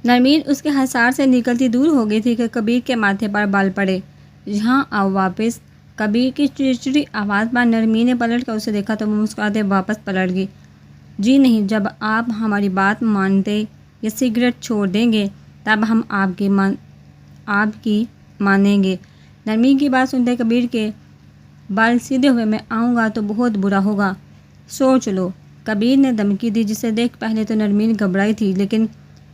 نرمین اس کے حصار سے نکلتی دور ہو گئی تھی کہ کبیر کے ماتھے پر بال پڑے۔ یہاں آؤ واپس۔ کبیر کی چڑچڑی آواز پر نرمین نے پلٹ کر اسے دیکھا تو وہ مسکراتے واپس پلٹ گئی۔ جی نہیں، جب آپ ہماری بات مانتے یا سگریٹ چھوڑ دیں گے تب ہم آپ کی مانیں گے۔ نرمین کی بات سنتے کبیر کے بال سیدھے ہوئے۔ میں آؤں گا تو بہت برا ہوگا، سوچ لو، کبیر نے دھمکی دی، جسے دیکھ پہلے تو نرمین گھبرائی تھی لیکن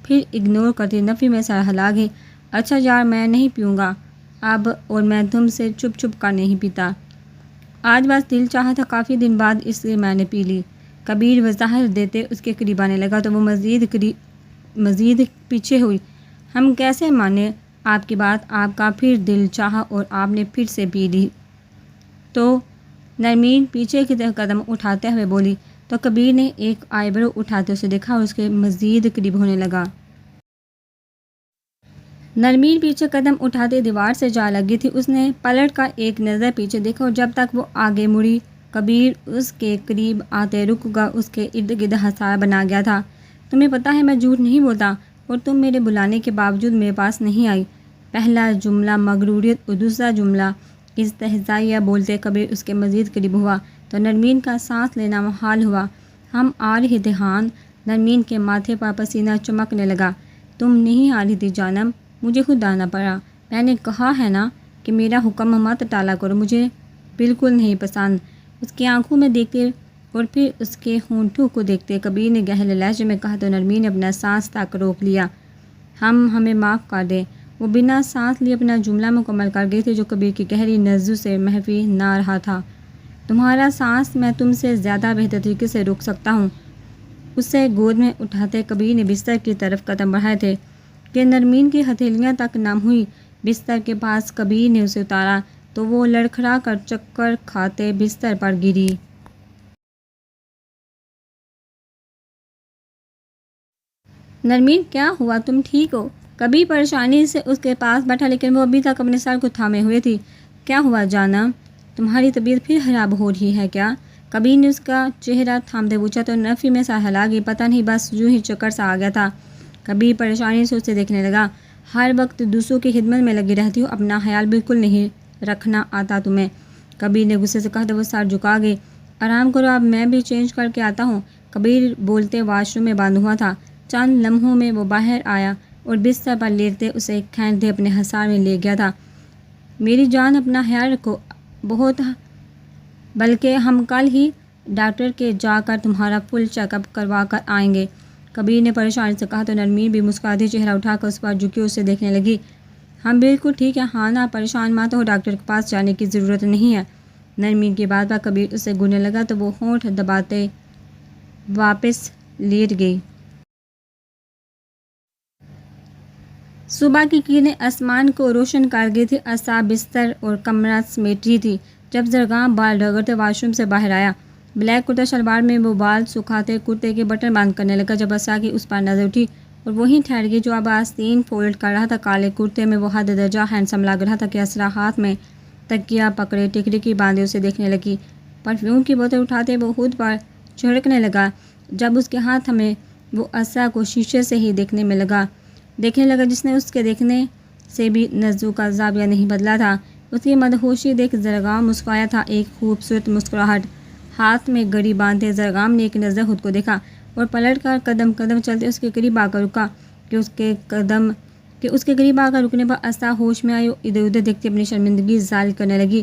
پھر اگنور کرتی نفی میں سر ہلا گئی۔ اچھا یار، میں نہیں پیوں گا اب، اور میں تم سے چھپ چھپ کر نہیں پیتا۔ آج بس دل چاہا تھا کافی دن بعد، اس لیے میں نے پی لی۔ کبیر وضاحت دیتے اس کے قریب آنے لگا تو وہ مزید پیچھے ہوئی۔ ہم کیسے مانیں آپ کی بات؟ آپ کا پھر دل چاہا اور آپ نے پھر سے پی لی تو؟ نرمین پیچھے کی طرف قدم اٹھاتے ہوئے بولی تو کبیر نے ایک آئی برو اٹھاتے اسے دیکھا اور اس کے مزید قریب ہونے لگا۔ نرمین پیچھے قدم اٹھاتے دیوار سے جا لگی تھی۔ اس نے پلٹ کر ایک نظر پیچھے دیکھا اور جب تک وہ آگے مڑی کبیر اس کے قریب آتے رک گا۔ اس کے ارد گرد حصار بنا گیا تھا۔ تمہیں پتہ ہے میں جھوٹ نہیں بولتا اور تم میرے بلانے کے باوجود میرے پاس نہیں آئی۔ پہلا جملہ مغروریت اور دوسرا جملہ استہزائیہ بولتے کبیر اس کے مزید قریب ہوا تو نرمین کا سانس لینا محال ہوا۔ ہم آ رہے تھے ہان۔ نرمین کے ماتھے پر پسینہ چمکنے لگا۔ تم نہیں آ رہی تھی جانم، مجھے خود آنا پڑا۔ میں نے کہا ہے نا کہ میرا حکم مت ٹالا کرو، مجھے بالکل نہیں پسند۔ اس کی آنکھوں میں دیکھتے اور پھر اس کے ہونٹوں کو دیکھتے کبیر نے گہرے لہجے میں کہا تو نرمین نے اپنا سانس تک روک لیا۔ ہمیں معاف کر دیں۔ وہ بنا سانس لیے اپنا جملہ مکمل کر گئی تھی جو کبیر کی گہری نظروں سے محفی نہ رہا تھا۔ تمہارا سانس میں تم سے زیادہ بہتر طریقے سے روک سکتا ہوں۔ اسے گود میں اٹھاتے کبیر نے بستر کی طرف قدم بڑھائے تھے کہ نرمین کی ہتھیلیاں تک نم ہوئی۔ بستر کے پاس کبیر نے اسے اتارا تو وہ لڑکھڑا کر چکر کھاتے بستر پر گری۔ نرمین کیا ہوا، تم ٹھیک ہو؟ کبیر پریشانی سے اس کے پاس بیٹھا لیکن وہ ابھی تک اپنے سر کو تھامے ہوئے تھی۔ کیا ہوا جانم، تمہاری طبیعت پھر خراب ہو رہی ہے کیا؟ کبیر نے اس کا چہرہ تھامتے پوچھا تو نفی میں سر ہلا گئی۔ پتہ نہیں، بس یوں ہی چکر سا آ گیا تھا۔ کبیر پریشانی سے اسے دیکھنے لگا۔ ہر وقت دوسروں کی خدمت میں لگی رہتی ہو، اپنا خیال بالکل نہیں رکھنا آتا تمہیں۔ کبیر نے غصے سے کہا تو وہ سر جھکا گئی۔ آرام کرو، اب میں بھی چینج کر کے آتا ہوں۔ کبیر بولتے واش روم میں بند ہوا تھا۔ چند لمحوں میں وہ باہر آیا اور بستر پر لیٹتے اسے کھینچتے اپنے حصار میں لے گیا تھا۔ میری جان، اپنا خیال رکھو بہت، بلکہ ہم کل ہی ڈاکٹر کے جا کر تمہارا فل چیک اپ کروا کر آئیں گے، کبیر نے پریشانی سے کہا تو نرمین بھی مسکراتی چہرہ اٹھا کر اس پر جھکی اسے دیکھنے لگی۔ ہم بالکل ٹھیک ہے ہاں، آپ پریشان مت ہو، ڈاکٹر کے پاس جانے کی ضرورت نہیں ہے۔ نرمین کی بات پر کبیر اسے گھورنے لگا تو وہ ہونٹ دباتے واپس لیٹ گئی۔ صبح کی کرنیں آسمان کو روشن کر گئی تھی۔ عصا بستر اور کمرہ سمیٹ رہی تھی جب زرگام بال رگڑتے واش روم سے باہر آیا۔ بلیک کرتا شلوار میں وہ بال سکھاتے کرتے کے بٹن بند کرنے لگا جب عصا کی اس پر نظر اٹھی اور وہیں ٹھہر گئی جو اب آستین فولڈ کر رہا تھا۔ کالے کرتے میں وہ حد درجہ ہینڈسم لگ رہا تھا کہ عصا ہاتھ میں تکیہ پکڑے ٹکٹکی باندھے اسے دیکھنے لگی۔ پرفیوم کی بوتل اٹھاتے وہ خود پر چھڑکنے لگا۔ جب اس کے ہاتھ تھمے وہ عصا کو شیشے سے ہی دیکھنے لگا جس نے اس کے دیکھنے سے بھی نظروں کا زاویہ نہیں بدلا تھا۔ اس کی مدہوشی دیکھ زرگام مسکرایا تھا، ایک خوبصورت مسکراہٹ۔ ہاتھ میں گھڑی باندھے زرگام نے ایک نظر خود کو دیکھا اور پلٹ کر قدم چلتے اس کے قریب آ کر رکا کہ اس کے قریب آ کر رکنے پر عصا ہوش میں آئی اور ادھر ادھر دیکھتی اپنی شرمندگی ظاہر کرنے لگی۔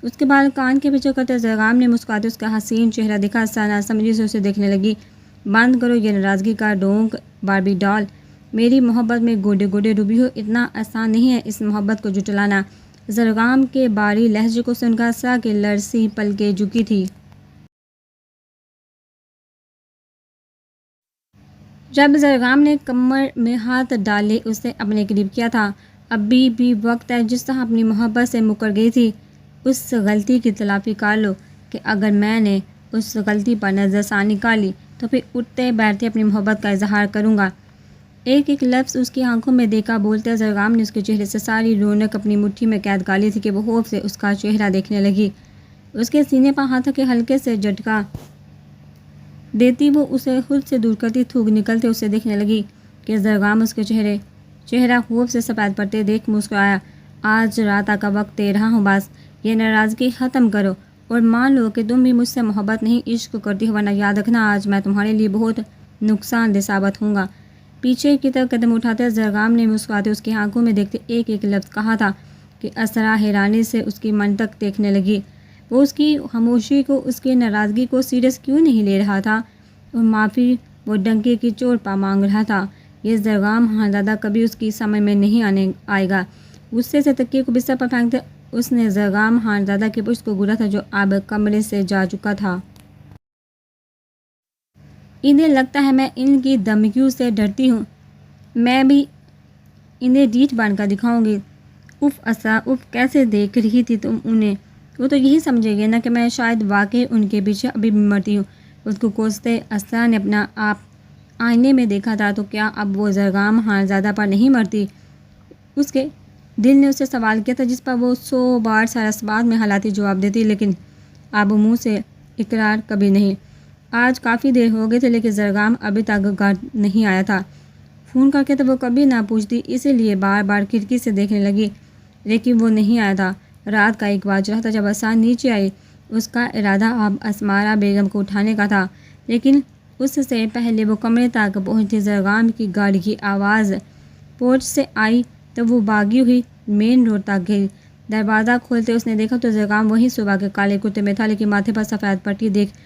اس کے بال کان کے پیچھے کرتے زرگام نے مسکراتے اس کا حسین چہرہ دیکھا۔ عصا ناسمجھی سے اسے دیکھنے لگی۔ بند کرو یہ ناراضگی کا ڈونک باربی ڈال، میری محبت میں گوڈے گوڈے ڈوبی ہو، اتنا آسان نہیں ہے اس محبت کو جھٹلانا۔ زرگام کے باری لہجے کو سن کر عصا کی لرزی پلکیں جھکی تھی۔ جب زرگام نے کمر میں ہاتھ ڈالے اسے اپنے قریب کیا تھا۔ ابھی بھی وقت ہے، جس طرح اپنی محبت سے مکر گئی تھی اس غلطی کی تلافی کر لو کہ اگر میں نے اس غلطی پر نظر ثانی کر لی تو پھر اٹھتے بیٹھتے اپنی محبت کا اظہار کروں گا۔ ایک ایک لفظ اس کی آنکھوں میں دیکھا بولتے زرگام نے اس کے چہرے سے ساری رونق اپنی مٹھی میں قید کر لی تھی کہ وہ خوف سے اس کا چہرہ دیکھنے لگی۔ اس کے سینے پر ہاتھوں کے ہلکے سے جھٹکا دیتی وہ اسے خود سے دور کرتی تھوک نکلتے اسے دیکھنے لگی۔ کہ زرگام اس کے چہرہ خوب سے سفید پڑتے دیکھ مسکرایا۔ آج رات کا وقت دے رہا ہوں، بس یہ ناراضگی ختم کرو اور مان لو کہ تم بھی مجھ سے محبت نہیں عشق کرتی ہو، ورنہ یاد رکھنا آج میں تمہارے لیے بہت نقصان دہ ثابت ہوں گا۔ پیچھے کی طرف قدم اٹھاتے زرگام نے مسکراتے اس کی آنکھوں میں دیکھتے ایک ایک لفظ کہا تھا کہ اسرا حیرانی سے اس کی منطق دیکھنے لگی۔ وہ اس کی خاموشی کو، اس کی ناراضگی کو سیریس کیوں نہیں لے رہا تھا اور معافی وہ ڈنکے کی چوٹ پا مانگ رہا تھا۔ یہ زرگام خانزادہ کبھی اس کی سمجھ میں نہیں آئے گا۔ غصے سے تکیے کو بستر پر پھینکتے اس نے زرگام خانزادہ کی پشت کو گرا تھا جو اب کمرے سے جا چکا تھا۔ انہیں لگتا ہے میں ان کی دھمکیوں سے ڈرتی ہوں، میں بھی انہیں ڈیٹ بن کر دکھاؤں گی۔ اف اسرا، اف کیسے دیکھ رہی تھی تم انہیں؟ وہ تو یہی سمجھے گے نا کہ میں شاید واقعی ان کے پیچھے ابھی بھی مرتی ہوں۔ اس کو کوستے اسرا نے اپنا آپ آئینے میں دیکھا تھا، تو کیا اب وہ زرگام خانزادہ پر نہیں مرتی؟ اس کے دل نے اس سے سوال کیا تھا جس پر وہ 100 بار سرسبات میں حالاتی جواب دیتی، لیکن اب منہ سے اقرار کبھی نہیں۔ آج کافی دیر ہو گئی تھی لیکن زرگام ابھی تک گھر نہیں آیا تھا۔ فون کر کے تو وہ کبھی نہ پوچھتی، اسی لیے بار بار کھڑکی سے دیکھنے لگی، لیکن وہ نہیں آیا تھا۔ رات کا 1 بج رہا تھا جب اسرا نیچے آئی۔ اس کا ارادہ اب اسمارا بیگم کو اٹھانے کا تھا، لیکن اس سے پہلے وہ کمرے تک پہنچی زرگام کی گاڑی کی آواز پورچ سے آئی تو وہ بھاگی ہوئی مین روڈ تک گئی۔ دروازہ کھولتے اس نے دیکھا تو زرگام وہی صبح کے کالے کرتے میں تھا، لیکن ماتھے پر سفید پٹی دیکھ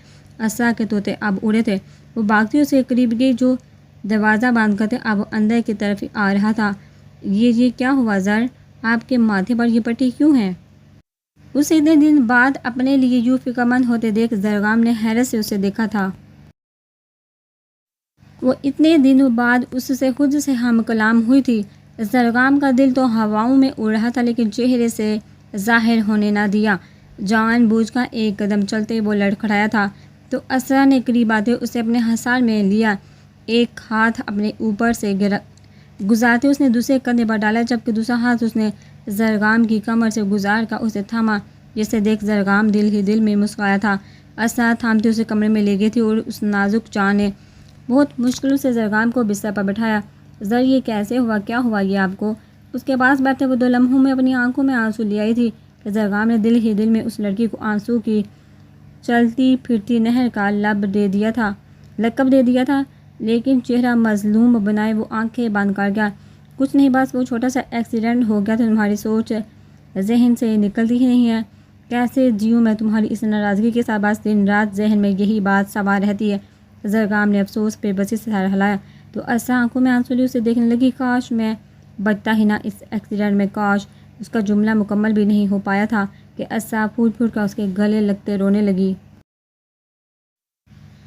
اسرا کے طوطے اب اڑے تھے۔ وہ بھاگتی اس کے قریب گئی جو دروازہ بند کرتے اب اندر کی طرف آ رہا تھا۔ یہ کیا ہوا زر؟ آپ کے ماتھے پر یہ پٹی کیوں ہے؟ اسے اتنے دن بعد اپنے لیے یوں فکر مند ہوتے دیکھ زرگام نے حیرت سے اسے دیکھا تھا۔ وہ اتنے دنوں بعد اس سے خود سے ہم کلام ہوئی تھی۔ زرگام کا دل تو ہواؤں میں اڑ رہا تھا لیکن چہرے سے ظاہر ہونے نہ دیا۔ جان بوجھ کر ایک قدم چلتے وہ لڑکھڑایا تھا تو اسرا نے قریب آتے اسے اپنے حصار میں لیا۔ ایک ہاتھ اپنے اوپر سے گزارتے اس نے دوسرے کندھے پر ڈالا، جبکہ دوسرا ہاتھ اس نے زرگام کی کمر سے گزار کر اسے تھاما، جسے دیکھ زرگام دل ہی دل میں مسکرایا تھا۔ اسرا تھامتے اسے کمرے میں لے گئی تھی اور اس نازک جان نے بہت مشکل سے زرگام کو بستر پر بٹھایا۔ زر، یہ کیسے ہوا؟ کیا ہوا یہ آپ کو؟ اس کے پاس بیٹھے وہ 2 لمحوں میں اپنی آنکھوں میں آنسو لے آئی تھی کہ زرگام نے دل ہی دل میں اس لڑکی کو آنسو کی چلتی پھرتی نہر کا لقب دے دیا تھا، لیکن چہرہ مظلوم بنائے وہ آنکھیں بند کر گیا۔ کچھ نہیں، بس وہ چھوٹا سا ایکسیڈنٹ ہو گیا تھا، تمہاری سوچ ذہن سے نکلتی ہی نہیں ہے۔ کیسے جیوں میں تمہاری اس ناراضگی کے ساتھ؟ بس دن رات ذہن میں یہی بات سوار رہتی ہے۔ زرگام نے افسوس بے بسی سے سر ہلایا تو اسرا آنکھوں میں آنسو لیے اسے دیکھنے لگی۔ کاش میں بچتا ہی نہ اس ایکسیڈنٹ میں، کاش۔ اس کا جملہ مکمل بھی نہیں ہو پایا تھا کہ اسرا پھوٹ پھوٹ کر اس کے گلے لگتے رونے لگی۔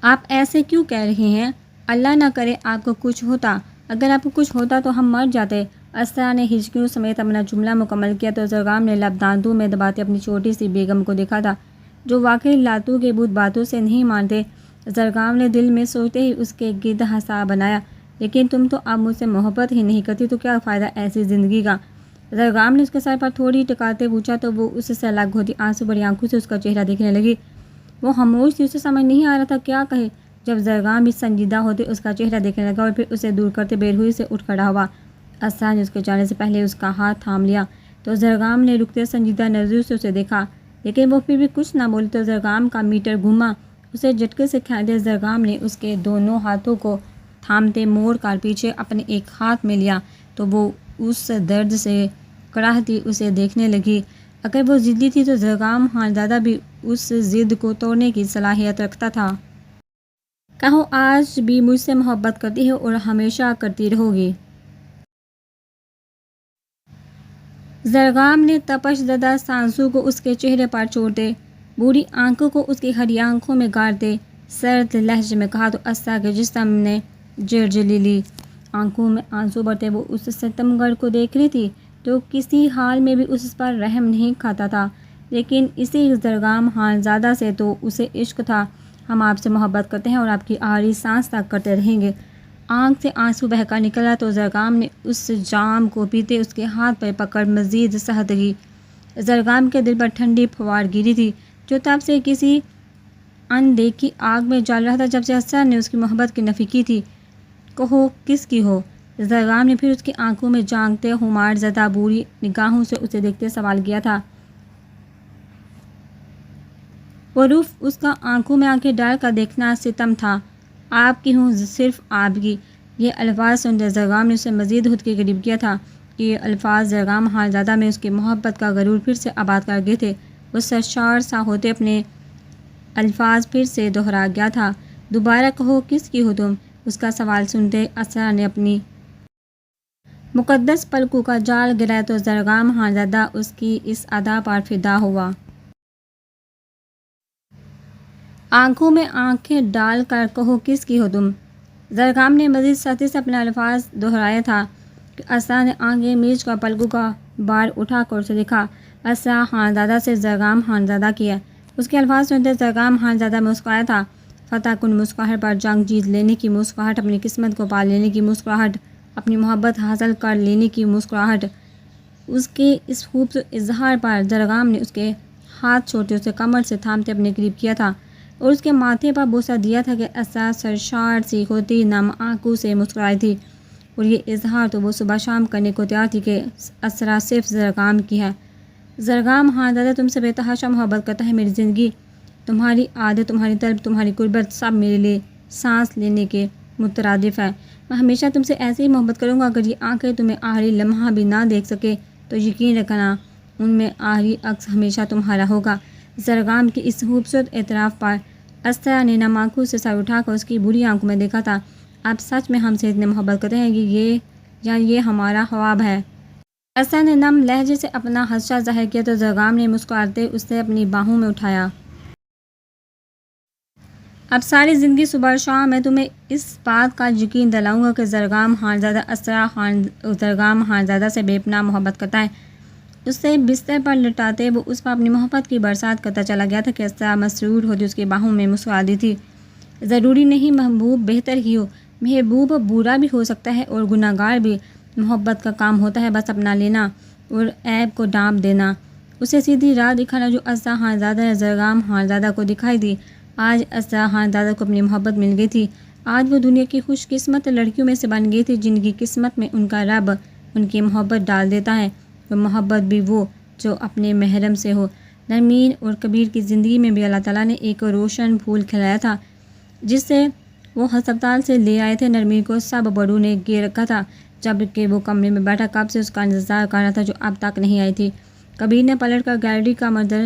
آپ ایسے کیوں کہہ رہے ہیں؟ اللہ نہ کرے آپ کو کچھ ہوتا۔ اگر آپ کو کچھ ہوتا تو ہم مر جاتے۔ اسرا نے ہچکیوں سمیت اپنا جملہ مکمل کیا تو زرگام نے لب دانتوں میں دباتے اپنی چھوٹی سی بیگم کو دیکھا تھا جو واقعی لاتوں کے بت باتوں سے نہیں مانتے۔ زرگام نے دل میں سوچتے ہی اس کے گرد حصار بنایا، لیکن تم تو اب مجھ سے محبت ہی نہیں کرتی تو کیا فائدہ ایسی زندگی کا؟ زرگام نے اس کے سر پر تھوڑی ٹکاتے پوچھا تو وہ اس سے الگ ہوتی آنسو بھری آنکھوں سے اس کا چہرہ دیکھنے لگی۔ وہ خاموش تھی، اسے سمجھ نہیں آ رہا تھا کیا کہے۔ جب زرگام بھی سنجیدہ ہوتے اس کا چہرہ دیکھنے لگا اور پھر اسے دور کرتے بےرحمی سے اٹھ کھڑا ہوا۔ اسرا نے اس کے جانے سے پہلے اس کا ہاتھ تھام لیا تو زرگام نے رکتے سنجیدہ نظروں سے اسے دیکھا، لیکن وہ پھر بھی کچھ نہ بولی تو زرگام کا میٹر گھوما۔ اسے جھٹکے سے کھینچتے زرگام نے اس کے دونوں ہاتھوں کو تھامتے موڑ کر پیچھے اپنے ایک ہاتھ میں لیا تو وہ اس درد سے کڑاہتی اسے دیکھنے لگی۔ اگر وہ ضدی تھی تو زرگام خانزادہ بھی اس ضد کو توڑنے کی صلاحیت رکھتا تھا۔ کہو آج بھی مجھ سے محبت کرتی ہو اور ہمیشہ کرتی رہو گی؟ زرگام نے تپش زدہ سانسوں کو اس کے چہرے پر چھوڑتے، بوڑھی آنکھوں کو اس کی ہری آنکھوں میں گاڑتے سرد لہجے میں کہا تو اسرا کے جسم نے جرجلی لی۔ آنکھوں میں آنسو بھرتے وہ اس ستمگر کو دیکھ رہی تھی تو کسی حال میں بھی اس پر رحم نہیں کھاتا تھا، لیکن اسی زرگام خانزادہ سے تو اسے عشق تھا۔ ہم آپ سے محبت کرتے ہیں اور آپ کی آخری سانس تک کرتے رہیں گے۔ آنکھ سے آنسو بہہ کر نکلا تو زرگام نے اس جام کو پیتے اس کے ہاتھ پر پکڑ مزید سہت کی۔ زرگام کے دل پر ٹھنڈی پھوار گری تھی جو تب سے کسی اندیکھی آگ میں جل رہا تھا جب سے اسرا نے اس کی محبت کی نفی کی تھی۔ کہو کس کی ہو؟ زرگام نے پھر اس کی آنکھوں میں جھانکتے خمار زدہ بری نگاہوں سے اسے دیکھتے سوال کیا تھا۔ عروف اس کا آنکھوں میں آنکھیں ڈال کر دیکھنا ستم تھا۔ آپ کی ہوں، صرف آپ کی۔ یہ الفاظ سنتے زرگام نے اسے مزید خود کے قریب کیا تھا کہ یہ الفاظ زرگام خانزادہ میں اس کی محبت کا غرور پھر سے آباد کر گئے تھے۔ وہ سرشار سا ہوتے اپنے الفاظ پھر سے دہرا گیا تھا۔ دوبارہ کہو، کس کی ہو تم؟ اس کا سوال سنتے اسرا نے اپنی مقدس پلکوں کا جال گرایا تو زرگام خانزادہ اس کی اس ادا پر فدا ہوا۔ آنکھوں میں آنکھیں ڈال کر کہو، کس کی ہو تم؟ زرگام نے مزید سختی سے اپنا الفاظ دہرایا تھا کہ اسرا نے آنکھیں میچ کر پلکوں کا بار اٹھا کر اسے دیکھا۔ اسرا خانزادہ سے زرگام خانزادہ کیا۔ اس کے الفاظ سنتے زرگام خانزادہ مسکرایا تھا۔ فتح کن مسکراہٹ پر جنگ جیت لینے کی مسکراہٹ، اپنی قسمت کو پا لینے کی مسکراہٹ، اپنی محبت حاصل کر لینے کی مسکراہٹ۔ اس کے اس خوبصورت اظہار پر زرگام نے اس کے ہاتھ چھوڑتے اسے کمر سے تھامتے اپنے قریب کیا تھا اور اس کے ماتھے پر بوسہ دیا تھا کہ اسرا سرشار سی ہوتی نم آنکھوں سے مسکرائی تھی، اور یہ اظہار تو وہ صبح شام کرنے کو تیار تھی کہ اسرا صرف زرگام کی ہے۔ زرگام خانزادہ تم سے بے تحاشا محبت کرتا ہے۔ میری زندگی، تمہاری عادت، تمہاری طلب، تمہاری قربت سب میرے لیے سانس لینے کے مترادف ہے۔ میں ہمیشہ تم سے ایسے ہی محبت کروں گا۔ اگر یہ آنکھیں تمہیں آخری لمحہ بھی نہ دیکھ سکے تو یقین رکھنا ان میں آخری عکس ہمیشہ تمہارا ہوگا۔ زرگام کی اس خوبصورت اعتراف پر اسرا نے نم آنکھوں سے سر اٹھا کر اس کی بری آنکھوں میں دیکھا تھا۔ آپ سچ میں ہم سے اتنے محبت کرتے ہیں یہ ہمارا خواب ہے؟ اسرا نے نم لہجے سے اپنا خدشہ ظاہر کیا تو زرگام نے مسکراتے اسے اپنی باہوں میں اٹھایا۔ اب ساری زندگی صبح اور شام میں تمہیں اس بات کا یقین دلاؤں گا کہ زرگام خانزادہ سے بے پناہ محبت کرتا ہے۔ اسے بستر پر لٹاتے وہ اس پر اپنی محبت کی برسات کرتا چلا گیا تھا کہ اسرا مسرور ہوتی اس کی باہوں میں مسکرا دی تھی۔ ضروری نہیں محبوب بہتر ہی ہو، محبوب برا بھی ہو سکتا ہے اور گناہ گار بھی۔ محبت کا کام ہوتا ہے بس اپنا لینا اور عیب کو ڈانپ دینا، اسے سیدھی راہ دکھانا، جو اسرا خانزادہ نے زرگام خانزادہ کو دکھائی دی۔ آج اسرا خانزادہ کو اپنی محبت مل گئی تھی۔ آج وہ دنیا کی خوش قسمت لڑکیوں میں سے بن گئی تھی جن کی قسمت میں ان کا رب ان کی محبت ڈال دیتا ہے، اور محبت بھی وہ جو اپنے محرم سے ہو۔ نرمین اور کبیر کی زندگی میں بھی اللہ تعالیٰ نے ایک روشن پھول کھلایا تھا جس سے وہ ہسپتال سے لے آئے تھے۔ نرمین کو سب بڑوں نے گھیر رکھا تھا جبکہ وہ کمرے میں بیٹھا کب سے اس کا انتظار کر رہا تھا جو اب تک نہیں آئی تھی۔ کبیر نے پلٹ کر گیلری کا منظر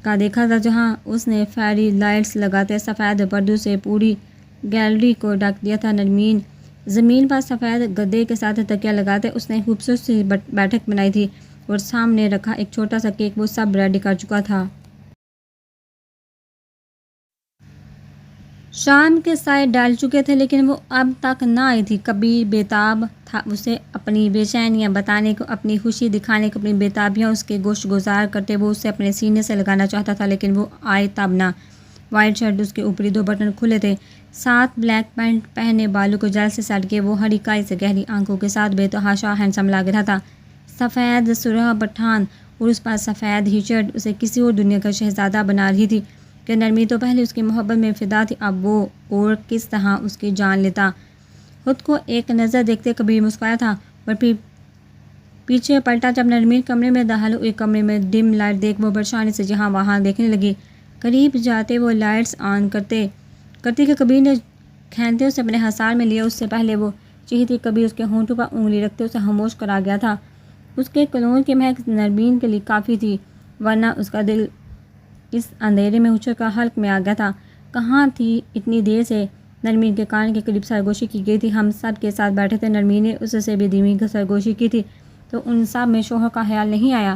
کا دیکھا تھا جہاں اس نے فیری لائٹس لگاتے سفید پردوں سے پوری گیلری کو ڈھک دیا تھا۔ نرمین زمین پر سفید گدے کے ساتھ تکیہ لگاتے اس نے خوبصورت سی بیٹھک بنائی تھی اور سامنے رکھا ایک چھوٹا سا کیک وہ سب ریڈی کر چکا تھا۔ شام کے سائے ڈال چکے تھے لیکن وہ اب تک نہ آئی تھی۔ کبیر بیتاب تھا اسے اپنی بے چینیاں بتانے کو، اپنی خوشی دکھانے کو، اپنی بیتابیاں اس کے گوشت گزار کرتے وہ اسے اپنے سینے سے لگانا چاہتا تھا لیکن وہ آئے تب نہ۔ وائٹ شرٹ، اس کے اوپری 2 بٹن کھلے تھے، ساتھ بلیک پینٹ پہنے، بالوں کو جل سے سٹ کے وہ ہری کائی سے گہری آنکھوں کے ساتھ بے تحاشا ہینڈسم لگ رہا تھا۔ سفید سرخ پٹھان اور اس پر سفید ہی شرٹ اسے کسی اور دنیا کا شہزادہ بنا رہی تھی کہ نرمی تو پہلے اس کی محبت میں فدا تھی، اب وہ اور کس طرح اس کی جان لیتا۔ خود کو ایک نظر دیکھتے کبیر مسکرایا تھا اور پھر پیچھے پلٹا جب نرمی کمرے میں داخل ہوئی۔ کمرے میں ڈم لائٹ دیکھ وہ پریشانی سے جہاں وہاں دیکھنے لگی۔ قریب جاتے وہ لائٹس آن کرتی کہ کبیر نے کھینتے اسے اپنے حصار میں لیا۔ اس سے پہلے وہ چیختی کبیر اس کے ہونٹوں پر انگلی رکھتے اسے خاموش کرا گیا تھا۔ اس کے کلون کی مہک نرمین کے لیے کافی تھی ورنہ اس کا دل اس اندھیرے میں اچھل کر حلق میں آ گیا تھا۔ کہاں تھی اتنی دیر سے؟ نرمین کے کان کے قریب سرگوشی کی گئی تھی۔ ہم سب کے ساتھ بیٹھے تھے، نرمین نے اس سے بھی دھیمی سرگوشی کی تھی تو ان سب میں شوہر کا خیال نہیں آیا؟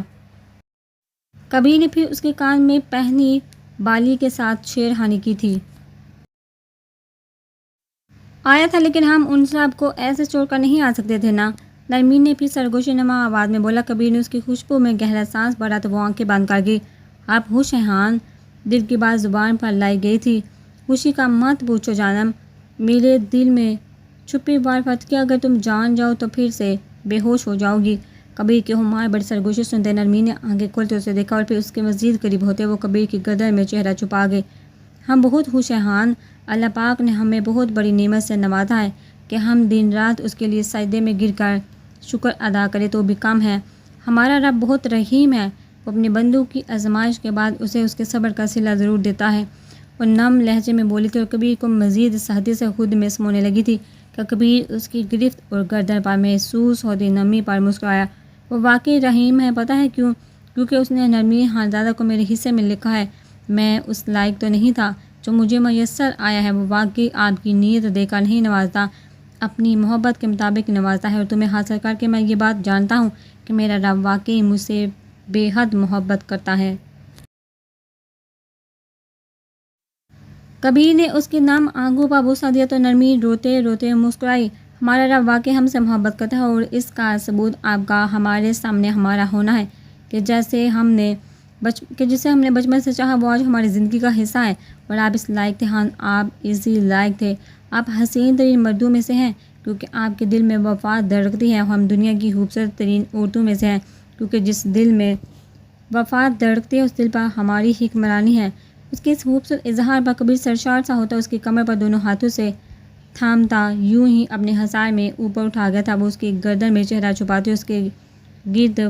کبیر نے پھر اس کے کان میں پہنی بالی کے ساتھ چھیڑ خانی کی تھی۔ آیا تھا لیکن ہم ان سب کو ایسے چھوڑ کر نہیں آ سکتے تھے نا؟ نرمین نے پھر سرگوشی نما آواز میں بولا۔ کبیر نے اس کی خوشبو میں گہرا سانس بھرا تو وہ آنکھیں بند کر گئی۔ آپ خوش ہیں ہان؟ دل کی بات زبان پر لائی گئی تھی۔ خوشی کا مت پوچھو جانم، میرے دل میں چھپی وارفت کہ اگر تم جان جاؤ تو پھر سے بے ہوش ہو جاؤ گی۔ کبیر کی ہمار بڑی سرگوشی سنتے نرمین نے آنکھیں کھولتے اسے دیکھا اور پھر اس کے مزید قریب ہوتے وہ کبیر کی گردن میں چہرہ چھپا گئے۔ ہم بہت خوش ہیں ہان، اللہ پاک نے ہمیں بہت بڑی نعمت سے نوازا ہے کہ ہم دن رات اس کے لیے سجدے میں گر کر شکر ادا کریں تو بھی کم ہے۔ ہمارا رب بہت رحیم ہے، وہ اپنے بندوں کی آزمائش کے بعد اسے اس کے صبر کا صلہ ضرور دیتا ہے۔ وہ نم لہجے میں بولی تھی اور کبیر کو مزید سختی سے خود میں سمونے لگی تھی کہ کبیر اس کی گرفت اور گردن پر محسوس ہوتی نرمی پر مسکرایا۔ وہ واقعی رحیم ہے، پتہ ہے کیوں؟ کیونکہ اس نے نرمی خانزادہ کو میرے حصے میں لکھا ہے۔ میں اس لائق تو نہیں تھا، جو مجھے میسر آیا ہے وہ واقعی آپ کی نیت دے کر نہیں نوازتا، اپنی محبت کے مطابق نوازتا ہے، اور تمہیں حاصل کر کے میں یہ بات جانتا ہوں کہ میرا رب واقعی مجھ سے بے حد محبت کرتا ہے۔ کبیر نے اس کی نم آنکھوں پر بوسہ دیا تو نرمی روتے روتے مسکرائی۔ ہمارا رب واقعی ہم سے محبت کرتا ہے، اور اس کا ثبوت آپ کا ہمارے سامنے ہمارا ہونا ہے کہ جسے ہم نے بچپن سے چاہا وہ آج ہماری زندگی کا حصہ ہے، اور آپ اس لائق تھے۔ ہاں، آپ اسی لائق تھے۔ آپ حسین ترین مردوں میں سے ہیں کیونکہ آپ کے دل میں وفا دھڑکتی ہے، اور ہم دنیا کی خوبصورت ترین عورتوں میں سے ہیں کیونکہ جس دل میں وفا دھڑکتی ہے اس دل پر ہماری حکمرانی ہے۔ اس کے اس خوبصورت اظہار پر کبیر سرشار سا ہوتا، اس کی کمر پر دونوں ہاتھوں سے تھامتا یوں ہی اپنے حصار میں اوپر اٹھا گیا تھا۔ وہ اس کی گردن میں چہرہ چھپاتے اس کے گرد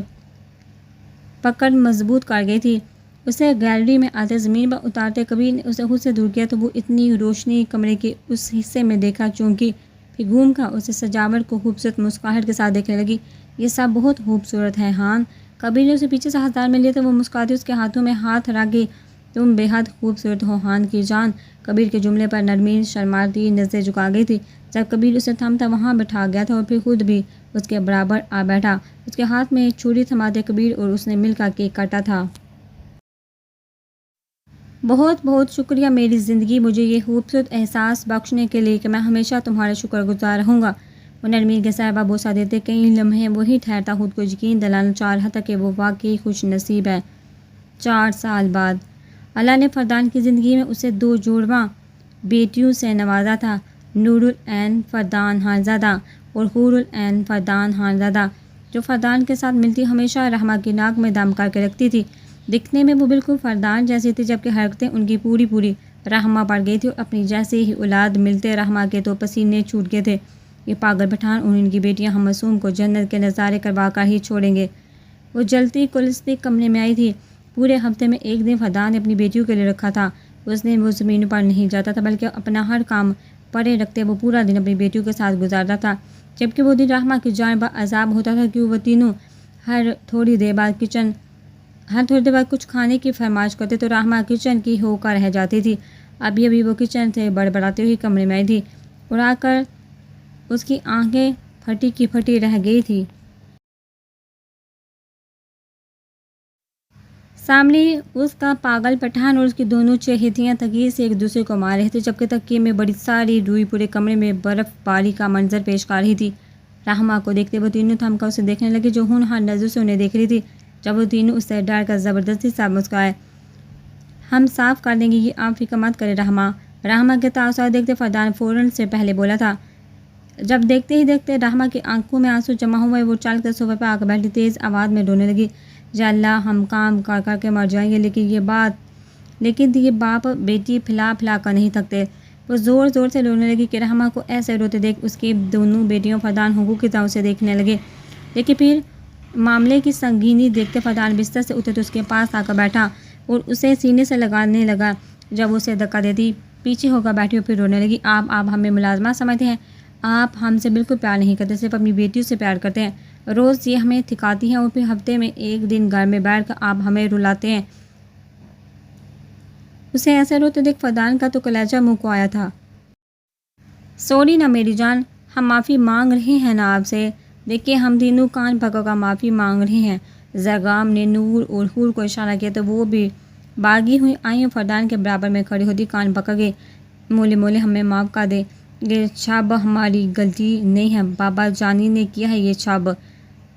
پکڑ مضبوط کر گئی تھی۔ اسے گیلری میں آتے زمین پر اتارتے کبیر نے اسے خود سے دور کیا تو وہ اتنی روشنی کمرے کے اس حصے میں دیکھا چونکہ پھر گھوم کر اسے سجاوٹ کو خوبصورت مسکراہٹ کے ساتھ دیکھنے لگی۔ یہ سب بہت خوبصورت ہے ہان۔ کبیر نے اسے پیچھے سے ہتھیار میں لیا تو وہ مسکراتی اس کے ہاتھوں میں ہاتھ رکھ گئی۔ تم بے حد خوبصورت ہو ہان کی جان۔ کبیر کے جملے پر نرمین شرماتی نظریں جھکا گئی تھی۔ جب کبیر اسے تھامتا وہاں بٹھا گیا تھا اور پھر خود بھی اس کے برابر آ بیٹھا، اس کے ہاتھ میں چھری تھماتے کبیر اور اس نے مل کر کیک کاٹا تھا۔ بہت بہت شکریہ میری زندگی، مجھے یہ خوبصورت احساس بخشنے کے لیے کہ میں ہمیشہ تمہارا شکر گزار رہوں گا۔ وہ نرمین کے سر پر بوسہ دیتے کئی لمحے وہی ٹھہرتا، خود کو یقین دلانا چاہ رہا تھا کہ وہ واقعی خوش نصیب ہے۔ 4 سال بعد اللہ نے فردان کی زندگی میں اسے 2 جوڑواں بیٹیوں سے نوازا تھا، نور العین فردان خانزادہ اور حور العین فردان خانزادہ، جو فردان کے ساتھ ملتی ہمیشہ رحمہ کی ناک میں دم کر کے رکھتی تھی۔ دکھنے میں وہ بالکل فردان جیسی تھی جبکہ حرکتیں ان کی پوری رحمہ پڑ گئی تھی، اور اپنی جیسے ہی اولاد ملتے رحمہ کے تو پسینے چھوٹ گئے تھے۔ یہ پاگل پٹھان اور ان کی بیٹیاں ہم معصوم کو جنت کے نظارے کروا کر ہی چھوڑیں گے۔ وہ جلتی کلستی کمرے میں آئی تھی۔ پورے ہفتے میں ایک دن فردان نے اپنی بیٹیوں کے لیے رکھا تھا۔ اس دن وہ زمین پر نہیں جاتا تھا بلکہ اپنا ہر کام پرے رکھتے وہ پورا دن اپنی بیٹیوں کے ساتھ گزارتا تھا، جبکہ وہ دن رحمہ کی جان پر عذاب ہوتا تھا کیوں وہ تینوں ہر تھوڑی دیر بعد کچھ کھانے کی فرمائش کرتے تو رحمہ کچن کی ہو کر رہ جاتی تھی۔ ابھی وہ کچن سے بڑبڑاتے ہوئی کمرے میں آئی تھی اور آ کر اس کی آنکھیں پھٹی کی پھٹی رہ گئی تھی۔ سامنے اس کا پاگل پٹھان اور اس کی دونوں چہیتیاں تکیے سے ایک دوسرے کو مار رہے تھے جبکہ تکیے میں بڑی ساری روئی پورے کمرے میں برف باری کا منظر پیش کر رہی تھی۔ رحمہ کو دیکھتے وہ تینوں تھم کر اسے دیکھنے لگے جو ہونہار نظروں سے انہیں دیکھ رہی تھی۔ جب وہ تینوں اس سے ڈر کر زبردستی سے مسکرائے، ہم صاف کر دیں گے، یہ آپ فکر مت کرے رحمہ کے تاثر دیکھتے فردان فوراً سے پہلے بولا تھا۔ جب دیکھتے ہی دیکھتے رحمہ کی آنکھوں میں آنسو جمع ہوئے، وہ چل کر صوفے پر آ کر بیٹھی تیز آواز میں رونے لگی، یا اللہ ہم کام کر کر کے مر جائیں گے لیکن یہ باپ بیٹی پھلا کر نہیں تھکتے۔ وہ زور سے رونے لگی کہ رحمہ کو ایسے روتے دیکھ اس کی دونوں بیٹیوں فردان حقوق کی طرح اسے دیکھنے لگے، لیکن پھر معاملے کی سنگینی دیکھتے فردان بستر سے اٹھے تو اس کے پاس آ کر بیٹھا اور اسے سینے سے لگانے لگا۔ جب اسے دھکا دیتی پیچھے ہو کر بیٹھی اور پھر رونے لگی، آپ ہمیں ملازمہ سمجھتے ہیں، آپ ہم سے بالکل پیار نہیں کرتے، صرف اپنی بیٹیوں سے پیار کرتے ہیں، روز یہ ہمیں تھکاتی ہیں اور پھر ہفتے میں ایک دن گھر میں بیٹھ کر آپ ہمیں رلاتے ہیں۔ اسے ایسے روتے دیکھ فردان کا تو کلیجہ منہ کو آیا تھا۔ سوری نا میری جان، ہم معافی مانگ رہے ہیں نا آپ سے، دیکھیے ہم تینوں کان پکڑ کر معافی مانگ رہے ہیں۔ زرگام نے نور اور حور کو اشارہ کیا تو وہ بھی باغی ہوئی آئیں اور فردان کے برابر میں کھڑی ہوتی کان پکڑ گئی، مولے ہمیں معاف کر دیں، یہ چھب ہماری غلطی نہیں ہے، بابا جانی نے کیا ہے یہ چھب۔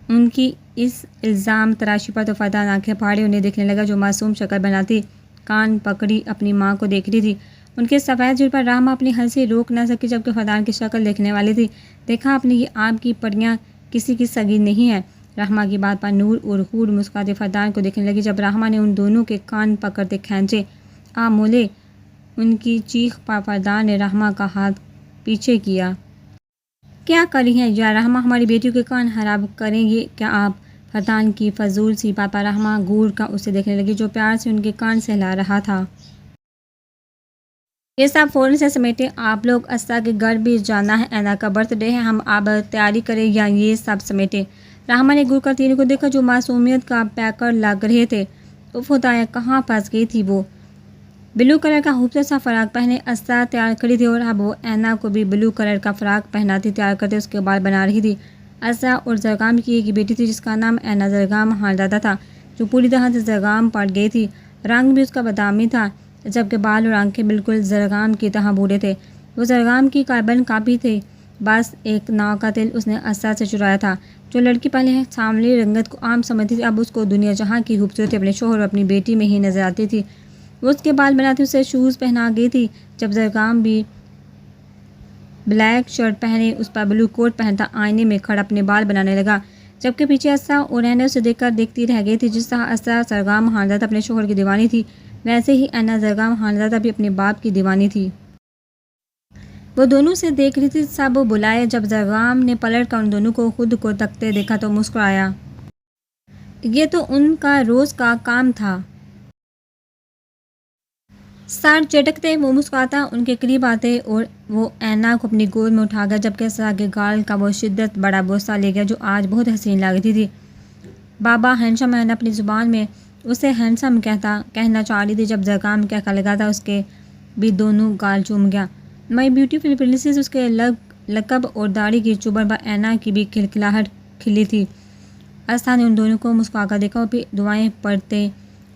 ان کی اس الزام تراشی پر تو فردان آنکھیں پھاڑے انہیں دیکھنے لگا جو معصوم شکل بناتی کان پکڑی اپنی ماں کو دیکھ رہی تھی۔ ان کے سفید جھڑ پر رحمہ اپنی ہنسی روک نہ سکی جبکہ فردان کی شکل دیکھنے والی تھی۔ دیکھا آپ نے، یہ آپ کی پریاں کسی کی سگی نہیں ہے۔ رحمہ کی بات پر نور اور حور مسکراتے فردان کو دیکھنے لگی۔ جب رحمہ نے ان دونوں کے کان پکڑتے کھینچے، مولے، ان کی چیخ پر فردان نے رحمہ کا ہاتھ پیچھے کیا۔ کیا کری ہیں یا رحمہ ہماری بیٹیوں کے کان خراب کریں گی کیا آپ؟ فتان کی فضول سی پاپا رحمہ گور کا اسے دیکھنے لگی جو پیار سے ان کے کان سے ہلا رہا تھا۔ یہ سب فوراً سے سمیٹے، آپ لوگ اسا کے گھر بھی جانا ہے، اینا کا برتھ ڈے ہے، ہم اب تیاری کریں یا یہ سب سمیٹے؟ رحمہ نے گور کا تینوں کو دیکھا جو معصومیت کا پیکر لگ رہے تھے۔ اف خدایا کہاں پھنس گئی تھی وہ؟ بلو کلر کا خوبصورت سا فراق پہنے اسا تیار کھڑی تھی اور اب وہ اینا کو بھی بلو کلر کا فراق پہناتی تیار کرتے اس کے بال بنا رہی تھی۔ اسا اور زرگام کی ایک بیٹی تھی جس کا نام اینا زرگام خاندادہ تھا، جو پوری طرح سے زرگام پڑ گئی تھی۔ رنگ بھی اس کا بادامی تھا جبکہ بال اور آنکھیں بالکل زرگام کی طرح بوڑھے تھے۔ وہ زرگام کی کاربن کاپی تھی، بس ایک ناؤ کا تل اس نے اسا سے چرایا تھا۔ جو لڑکی پہلے سانولی رنگت کو عام سمجھتی تھی اب اس کو دنیا جہاں کی خوبصورتی اپنے شوہر اور اپنی بیٹی میں ہی نظر آتی تھی۔ وہ اس کے بال بناتی اسے شوز پہنا گئی تھی جب زرگام بھی بلیک شرٹ پہنے اس پر بلو کوٹ پہنتا آئینے میں کھڑا اپنے بال بنانے لگا، جبکہ پیچھے اسا اور اینا اسے دیکھ کر دیکھتی رہ گئی تھی۔ جس طرح اسا زرگام خاندادہ اپنے شوہر کی دیوانی تھی ویسے ہی اینا زرگام خاندادہ بھی اپنے باپ کی دیوانی تھی۔ وہ دونوں سے دیکھ رہی تھی، سب بلائے۔ جب زرگام نے پلٹ کر ان دونوں کو خود کو تکتے دیکھا تو مسکرایا۔ یہ تو ان کا روز کا کام تھا۔ سر جھٹکتے وہ مسکراتا ان کے قریب آتے اور وہ اینا کو اپنی گود میں اٹھا گیا جبکہ اسا کے گال کا وہ شدت بڑا بوسہ لے گیا جو آج بہت حسین لگ رہی تھی۔ بابا ہینڈسم، اینا اپنی زبان میں اسے ہینڈسم کہنا چاہ رہی تھی۔ جب زرگام کہنے لگا تھا اس کے بھی دونوں گال چوم گیا۔ مائی بیوٹیفل پرنسس، اس کے لقب اور داڑھی کی چبھن پر اینا کی بھی کھلکھلاہٹ کھلی تھی۔ اسا نے ان دونوں کو مسکرا کر دیکھا اور پھر دعائیں پڑھتے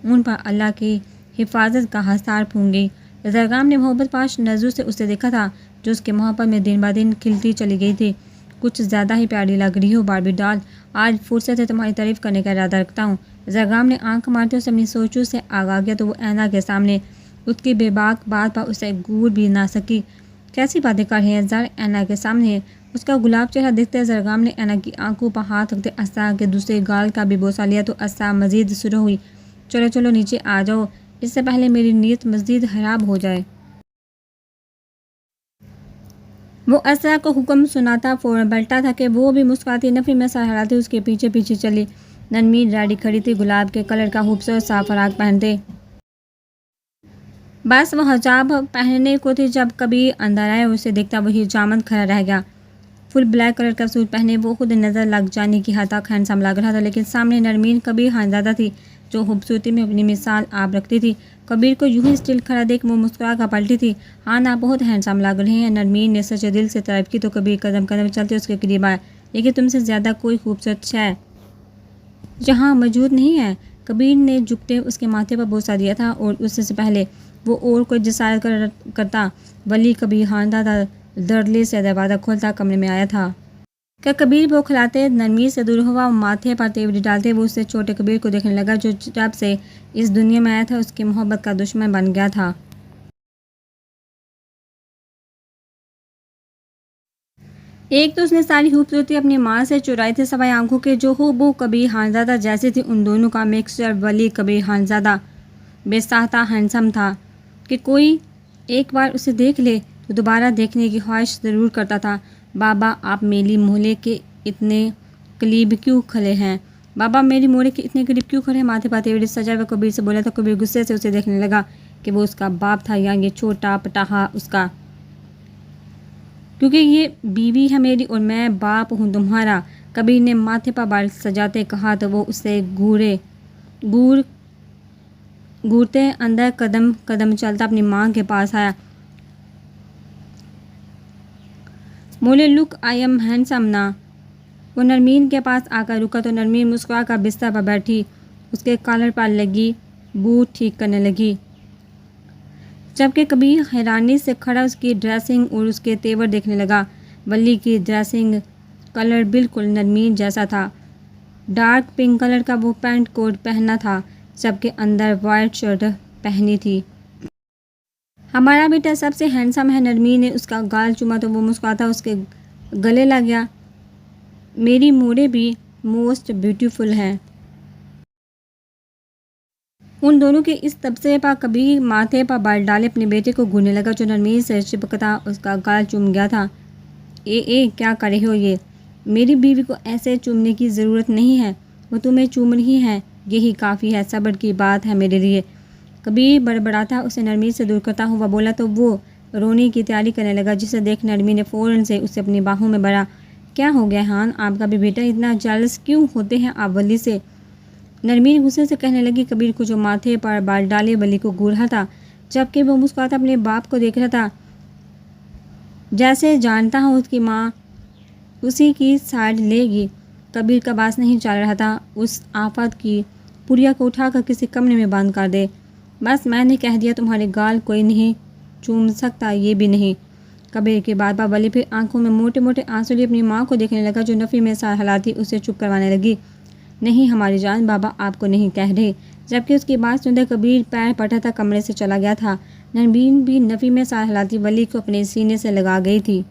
ان پر اللہ کی حفاظت کا حصار پھونک گئی۔ زرگام نے محبت پاش نظروں سے اسے دیکھا تھا جو اس کی محبت میں دن بہ دن کھلتی چلی گئی تھی۔ کچھ زیادہ ہی پیاری لگ رہی ہو باربی ڈال، آج فرصت ہے تمہاری تعریف کرنے کا ارادہ رکھتا ہوں۔ زرگام نے آنکھ مارتے اسے اپنی سوچوں سے آگاہ کیا تو وہ اینا کے سامنے اس کی بے باک بات پر اسے گور بھی نہ سکی۔ کیسی باتیں کر رہے ہیں زر؟ اینا کے سامنے اس کا گلاب چہرہ دیکھتے زرگام نے اینا کی آنکھوں پر ہاتھ رکھتے اسا کے دوسرے گال کا بھی بوسہ لیا تو اسا مزید سرخ ہوئی۔ چلو چلو نیچے آ جاؤ، اس سے پہلے میری نیت مزید خراب ہو جائے۔ وہ اسا کو حکم سناتا فوراً پلٹا تھا کہ وہ بھی مسکراتی نفی میں سر ہلاتی اس کے پیچھے پیچھے چلی۔ نرمین ریڈی کھڑی تھی گلاب کے کلر کا خوبصورت سا فراق پہنتے، بس وہ حجاب پہننے کو تھی جب کبھی اندر آئے اسے دیکھتا وہی جامد کھڑا رہ گیا۔ فل بلیک کلر کا سوٹ پہنے وہ خود نظر لگ جانے کی حد تک ہینڈسم لگ رہا تھا، لیکن سامنے نرمین کبیر خاندادہ تھی جو خوبصورتی میں اپنی مثال آپ رکھتی تھی۔ کبیر کو یوں ہی اسٹل کھڑا دیکھ وہ مسکرا کر پلٹی تھی۔ ہاں آپ بہت ہینڈسم لگ رہے ہیں۔ نرمین نے سچے دل سے تعریف کی تو کبیر قدم قدم چلتے اس کے قریب آیا۔ لیکن تم سے زیادہ کوئی خوبصورت شے یہاں موجود نہیں ہے۔ کبیر نے جھکتے اس کے ماتھے پر بوسہ دیا تھا اور اس سے پہلے وہ اور کوئی جسارت کرتا ولی کبیر خاندادہ دردلے سے دروازہ کھولتا کمرے میں آیا تھا۔ کہ کبیر بوکھلاتے نرمین سے دور ہوا اور ماتھے پر تیوری ڈالتے وہ اس سے چھوٹے کبیر کو دیکھنے لگا جو جب سے اس دنیا میں آیا تھا اس کی محبت کا دشمن بن گیا تھا۔ ایک تو اس نے ساری خوبصورتی اپنی ماں سے چرائی تھی سوائے آنکھوں کے جو ہو کبیر خاندادہ جیسی تھی۔ ان دونوں کا مکسچر ولی کبیر خاندادہ بے ساختہ ہینڈسم تھا کہ کوئی ایک بار اسے دیکھ لے تو دوبارہ دیکھنے کی خواہش ضرور کرتا تھا۔ بابا آپ میری مولے کے اتنے قریب کیوں کھڑے ہیں؟ بابا میری مولے کے اتنے قریب کیوں کھڑے ہیں؟ ماتھے پر تیوری سجا ہوا کبیر سے بولا تھا۔ کبیر غصے سے اسے دیکھنے لگا کہ وہ اس کا باپ تھا یا یہ چھوٹا پٹاخا اس کا، کیونکہ یہ بیوی ہے میری اور میں باپ ہوں تمہارا۔ کبیر نے ماتھے پر بال سجاتے کہا تو وہ اسے گھورتے اندر قدم قدم چلتا اپنی ماں کے پاس آیا۔ مولے لک آئی ایم ہینڈسم نا؟ وہ نرمین کے پاس آ کر رکا تو نرمین مسکرا کر بستر پر بیٹھی اس کے کالر پر لگی بوٹ ٹھیک کرنے لگی، جبکہ کبیر حیرانی سے کھڑا اس کی ڈریسنگ اور اس کے تیور دیکھنے لگا۔ ولی کی ڈریسنگ کلر بالکل نرمین جیسا تھا، ڈارک پنک کلر کا وہ پینٹ کوٹ پہنا تھا جبکہ اندر وائٹ شرٹ پہنی تھی۔ ہمارا بیٹا سب سے ہینڈسم ہے۔ نرمین نے اس کا گال چوما تو وہ مسکراتا اس کے گلے لگ گیا۔ میری مورے بھی موسٹ بیوٹیفل ہے۔ ان دونوں کے اس تبصرے پر کبیر ماتھے پر بال ڈالے اپنے بیٹے کو گھورنے لگا جو نرمین سے چپکتا اس کا گال چوم گیا تھا۔ کیا کر رہے ہو یہ؟ میری بیوی کو ایسے چومنے کی ضرورت نہیں ہے، وہ تمہیں چوم رہی ہے، یہی کافی ہے، صبر کی بات ہے میرے لیے۔ کبیر بڑبڑاتا اسے نرمی سے دور کرتا ہوا بولا تو وہ رونے کی تیاری کرنے لگا، جسے دیکھ نرمی نے فوراً سے اسے اپنی باہوں میں بھرا۔ کیا ہو گیا ہان، آپ کا بھی بیٹا اتنا جالس کیوں ہوتے ہیں آپ ولی سے؟ نرمی غصے سے کہنے لگی۔ کبیر کو جو ماتھے پر بال ڈالے ولی کو گھور رہا تھا، جبکہ وہ مسکراتا اپنے باپ کو دیکھ رہا تھا، جیسے جانتا ہوں اس کی ماں اسی کی سائڈ لے گی۔ کبیر کا باس نہیں چل رہا تھا، اس آفت کی پوریا کو اٹھا کر کسی کمرے میں بند کر دے۔ بس میں نے کہہ دیا، تمہارے گال کوئی نہیں چوم سکتا، یہ بھی نہیں۔ کبیر کی بات پر ولی پھر آنکھوں میں موٹے موٹے آنسو لیے اپنی ماں کو دیکھنے لگا، جو نفی میں سر ہلاتی اسے چپ کروانے لگی۔ نہیں ہماری جان، بابا آپ کو نہیں کہہ رہے۔ جبکہ اس کی بات سنتے کبیر پیر پٹاتا کمرے سے چلا گیا تھا۔ نرمین بھی نفی میں سر ہلاتی ولی کو اپنے سینے سے لگا گئی تھی۔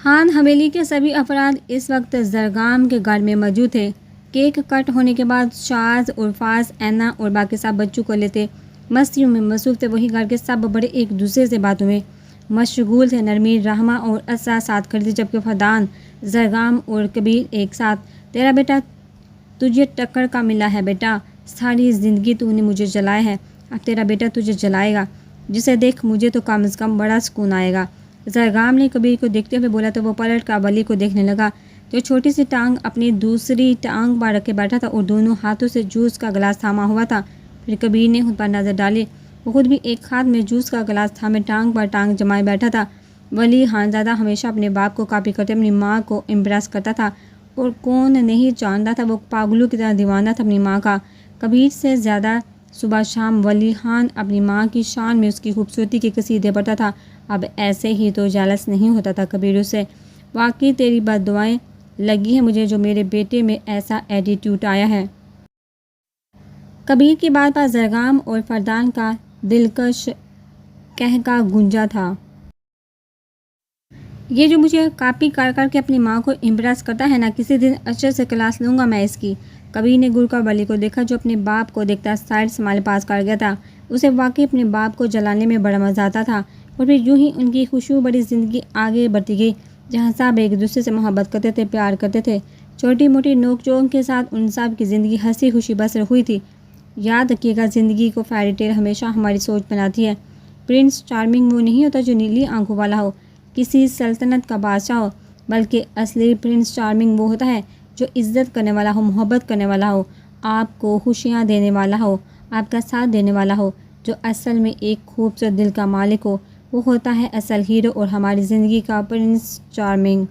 خان حویلی کے سبھی افراد اس وقت زرگام کے گھر میں موجود تھے۔ کیک کٹ ہونے کے بعد شاز اور فاز، اینا اور باقی سب بچوں کو لیتے مستیوں میں مصروف تھے۔ وہی گھر کے سب بڑے ایک دوسرے سے باتوں میں مشغول تھے۔ نرمین، رحمہ اور اسرا ساتھ کھڑی تھی، جبکہ فردان، زرگام اور کبیر ایک ساتھ۔ تیرا بیٹا تجھے ٹکر کا ملا ہے بیٹا، ساری زندگی تو نے مجھے جلایا ہے، اب تیرا بیٹا تجھے جلائے گا، جسے دیکھ مجھے تو کم از کم بڑا سکون آئے گا۔ زرگام نے کبیر کو دیکھتے ہوئے بولا تو وہ پلٹ کر ولی کو دیکھنے لگا، جو چھوٹی سی ٹانگ اپنی دوسری ٹانگ پر رکھے بیٹھا تھا اور دونوں ہاتھوں سے جوس کا گلاس تھاما ہوا تھا۔ پھر کبیر نے خود پر نظر ڈالی، وہ خود بھی ایک ہاتھ میں جوس کا گلاس تھامے ٹانگ پر ٹانگ جمائے بیٹھا تھا۔ ولی خانزادہ ہمیشہ اپنے باپ کو کاپی کرتے اپنی ماں کو امپریس کرتا تھا، اور کون نہیں جانتا تھا وہ پاگلوں کی طرح دیوانہ تھا اپنی ماں کا۔ کبیر سے زیادہ صبح شام ولی خان اپنی ماں کی شان میں اس کی خوبصورتی کے قصیدے پڑھتا تھا۔ اب ایسے ہی تو جالس نہیں ہوتا تھا کبیر اسے۔ واقعی تیری بد دعائیں لگی ہیں مجھے، جو میرے بیٹے میں ایسا ایٹیٹیوڈ آیا ہے۔ کبیر کی بات پر زرگام اور فردان کا دلکش قہقہ گونجا تھا۔ یہ جو مجھے کاپی کر کر کے اپنی ماں کو امپریس کرتا ہے نا، کسی دن اچھے سے کلاس لوں گا میں اس کی۔ کبیر نے گڑ کر ولی کو دیکھا، جو اپنے باپ کو دیکھتا سائڈ اسمائل پاس کر گیا تھا۔ اسے واقعی اپنے باپ کو جلانے میں بڑا مزہ آتا تھا۔ اور پھر یوں ہی ان کی خوشبو بڑی زندگی آگے بڑھتی گئی، جہاں سب ایک دوسرے سے محبت کرتے تھے، پیار کرتے تھے۔ چھوٹی موٹی نوک جھونک کے ساتھ ان سب کی زندگی ہنسی خوشی بسر ہوئی تھی۔ یاد رکھیے گا، زندگی کو فیری ٹیل ہمیشہ ہماری سوچ بناتی ہے۔ پرنس چارمنگ وہ نہیں ہوتا جو نیلی آنکھوں والا ہو، کسی سلطنت کا بادشاہ ہو، بلکہ اصلی پرنس چارمنگ وہ ہوتا ہے جو عزت کرنے والا ہو، محبت کرنے والا ہو، آپ کو خوشیاں دینے والا ہو، آپ کا ساتھ دینے والا ہو، جو اصل میں ایک خوبصورت دل کا مالک ہو۔ وہ ہوتا ہے اصل ہیرو اور ہماری زندگی کا پرنس چارمنگ۔